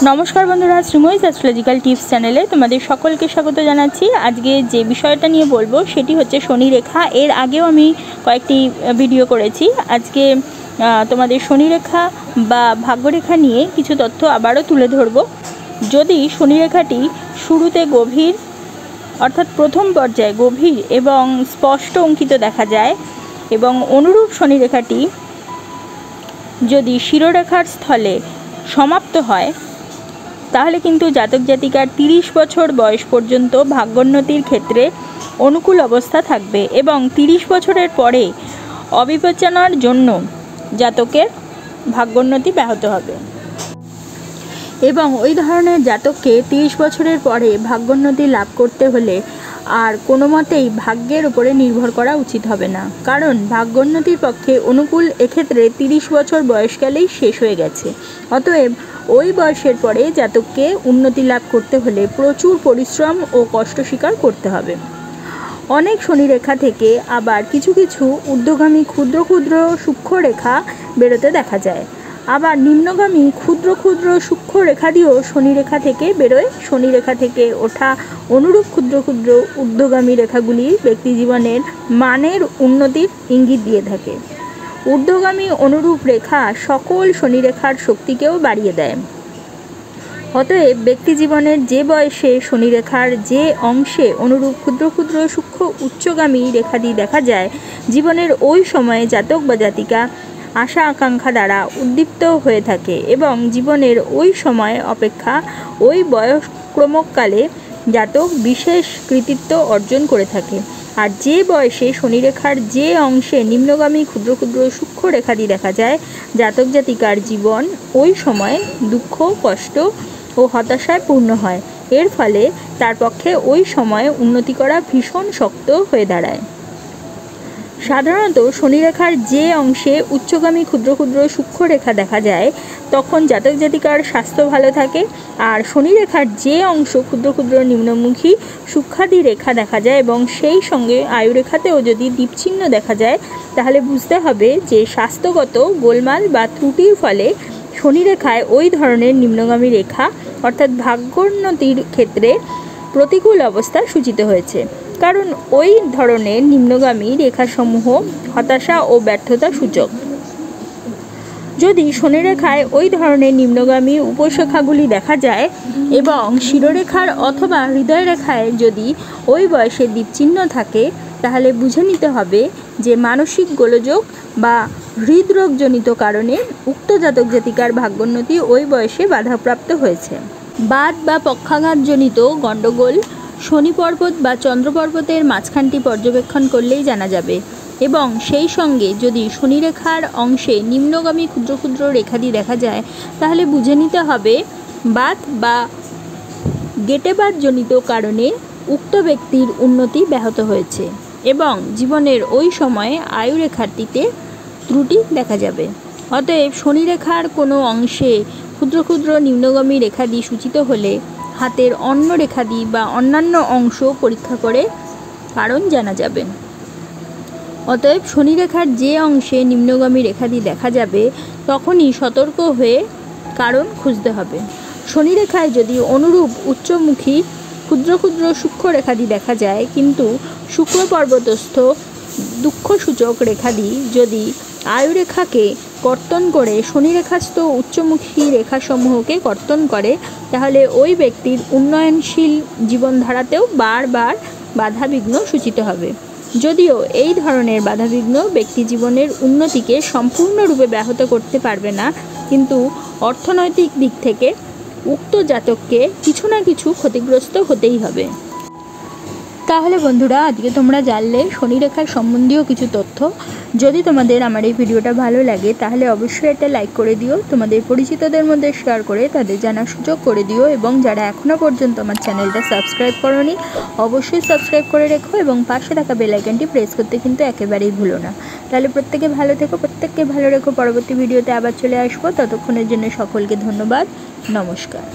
नमस्कार बंधुरा श्रीमयी एस्ट्रोलजिकल टिप्स चैनेले तुम्हारे सकल के स्वागत जानाচ্ছি। আজকে যে বিষয়টা নিয়ে বলবো সেটি হচ্ছে শনি রেখা। এর আগেও আমি কয়েকটি ভিডিও করেছি। আজকে তোমাদের শনি রেখা বা ভাগ্যরেখা নিয়ে কিছু তথ্য আবারও তুলে ধরব। যদি শনি রেখাটি শুরুতে গভীর অর্থাৎ প্রথম পর্যায়ে গভীর এবং স্পষ্ট অঙ্কিত দেখা যায় এবং অনুরূপ শনি রেখাটি যদি শিরোরেখার স্থলে সমাপ্ত হয় তাহলে কিন্তু জাতক জাতিকার 30 বছর বয়স পর্যন্ত ভাগ্যোন্নতির ক্ষেত্রে অনুকূল অবস্থা থাকবে এবং 30 বছরের পরে অবিবেচনার জন্য জাতকের ভাগ্যোন্নতি ব্যাহত হবে এবং ওই ধরনের জাতককে 30 বছরের পরে ভাগ্যোন্নতি লাভ করতে হলে আর কোনো মতেই ভাগ্যের উপরে নির্ভর করা উচিত হবে না, কারণ ভাগ্যোন্নতির পক্ষে অনুকূল এক্ষেত্রে 30 বছর বয়সকালেই শেষ হয়ে গেছে। অতএব ওই বয়সের পরে জাতককে উন্নতি লাভ করতে হলে প্রচুর পরিশ্রম ও কষ্ট স্বীকার করতে হবে। অনেক শনি রেখা থেকে আবার কিছু কিছু ঊর্ধ্বগামী ক্ষুদ্র ক্ষুদ্র সূক্ষ্ম রেখা বেরোতে দেখা যায়, আবার নিম্নগামী ক্ষুদ্র ক্ষুদ্র সূক্ষ্ম রেখা দিয়েও শনি রেখা থেকে বেরোয়। শনি রেখা থেকে ওঠা অনুরূপ ক্ষুদ্র ক্ষুদ্র ঊর্ধ্বগামী রেখাগুলি ব্যক্তি জীবনের মানের উন্নতির ইঙ্গিত দিয়ে থাকে। ঊর্ধ্বগামী অনুরূপ রেখা সকল শনি রেখার শক্তিকেও বাড়িয়ে দেয়। অতএব ব্যক্তি জীবনের যে বয়সে শনি রেখার যে অংশে অনুরূপ ক্ষুদ্র ক্ষুদ্র সূক্ষ্ম উচ্চগামী রেখাদি দেখা যায়, জীবনের ওই সময়ে জাতক বা জাতিকা আশা আকাঙ্ক্ষা দ্বারা উদ্দীপ্ত হয়ে থাকে এবং জীবনের ওই সময় অপেক্ষা ওই বয়সক্রমকালে জাতক বিশেষ কৃতিত্ব অর্জন করে থাকে। আর যে বয়সে শনিরেখার যে অংশে নিম্নগামী ক্ষুদ্র ক্ষুদ্র সূক্ষ্ম রেখাদি দেখা যায়, জাতক জাতিকার জীবন ওই সময় দুঃখ কষ্ট ও হতাশায় পূর্ণ হয়। এর ফলে তার পক্ষে ওই সময়ে উন্নতি করা ভীষণ শক্ত হয়ে দাঁড়ায়। সাধারণত শনিরেখার যে অংশে উচ্চগামী ক্ষুদ্র ক্ষুদ্র সূক্ষ্ম রেখা দেখা যায় তখন জাতক জাতিকার স্বাস্থ্য ভালো থাকে, আর শনিরেখার যে অংশ ক্ষুদ্র ক্ষুদ্র নিম্নমুখী সূক্ষ্মাদি রেখা দেখা যায় এবং সেই সঙ্গে আয়ুরেখাতেও যদি দীপচিহ্ন দেখা যায় তাহলে বুঝতে হবে যে স্বাস্থ্যগত গোলমাল বা ত্রুটির ফলে শনিরেখায় ওই ধরনের নিম্নগামী রেখা অর্থাৎ ভাগ্যোন্নতির ক্ষেত্রে প্রতিকূল অবস্থা সূচিত হয়েছে, কারণ ওই ধরনের নিম্নগামী রেখাসমূহ হতাশা ও ব্যর্থতা সূচক। যদি শনিরেখায় ওই ধরনের নিম্নগামী উপশাখাগুলি দেখা যায় এবং শিরোরেখার অথবা হৃদয় রেখায় যদি ওই বয়সে দীপচিহ্ন থাকে তাহলে বুঝে নিতে হবে যে মানসিক গোলযোগ বা হৃদরোগজনিত কারণে উক্ত জাতক জাতিকার ভাগ্যোন্নতি ওই বয়সে বাধাপ্রাপ্ত হয়েছে। বাত বা পক্ষাঘাতজনিত গণ্ডগোল শনি পর্বত বা চন্দ্র পর্বতের মাঝখানটি পর্যবেক্ষণ করলেই জানা যাবে এবং সেই সঙ্গে যদি শনিরেখার অংশে নিম্নগামী ক্ষুদ্র ক্ষুদ্র রেখাদি দেখা যায় তাহলে বুঝে নিতে হবে বাত বা গেটেবাতজনিত কারণে উক্ত ব্যক্তির উন্নতি ব্যাহত হয়েছে এবং জীবনের ওই সময়ে আয়ুরেখাটিতে ত্রুটি দেখা যাবে। অতএব শনিরেখার কোনো অংশে ক্ষুদ্র ক্ষুদ্র নিম্নগামী রেখাদি সূচিত হলে হাতের অন্য রেখাদি বা অন্যান্য অংশ পরীক্ষা করে কারণ জানা যাবে। অতএব শনিরেখার যে অংশে নিম্নগামী রেখাদি দেখা যাবে তখনই সতর্ক হয়ে কারণ খুঁজতে হবে। শনিরেখায় যদি অনুরূপ উচ্চমুখী ক্ষুদ্র ক্ষুদ্র সূক্ষ্ম রেখাদি দেখা যায় কিন্তু শুক্র পর্বতস্থ দুঃখসূচক রেখাদি যদি আয়ুরেখাকে কর্তন করে শনিরেখাস্থ উচ্চমুখী রেখাসমূহকে কর্তন করে তাহলে ওই ব্যক্তির উন্নয়নশীল জীবনধারাতেও বারবার বাধাবিঘ্ন সূচিত হবে। যদিও এই ধরনের বাধাবিঘ্ন ব্যক্তি জীবনের উন্নতিকে সম্পূর্ণরূপে ব্যাহত করতে পারবে না, কিন্তু অর্থনৈতিক দিক থেকে উক্ত জাতককে কিছু না কিছু ক্ষতিগ্রস্ত হতেই হবে। তাহলে বন্ধুরা আজকে তোমরা জানলে শনিরেখার সম্বন্ধীয় কিছু তথ্য। যদি তোমাদের আমার এই ভিডিওটা ভালো লাগে তাহলে অবশ্যই একটা লাইক করে দিও, তোমাদের পরিচিতদের মধ্যে শেয়ার করে তাদের জানার সুযোগ করে দিও এবং যারা এখনও পর্যন্ত আমার চ্যানেলটা সাবস্ক্রাইব করোনি অবশ্যই সাবস্ক্রাইব করে রেখো এবং পাশে থাকা বেল আইকনটি প্রেস করতে কিন্তু একেবারেই ভুলো না। তাহলে প্রত্যেকে ভালো থেকো, প্রত্যেককে ভালো রেখো। পরবর্তী ভিডিওতে আবার চলে আসবো, ততক্ষণের জন্য সকলকে ধন্যবাদ। নমস্কার।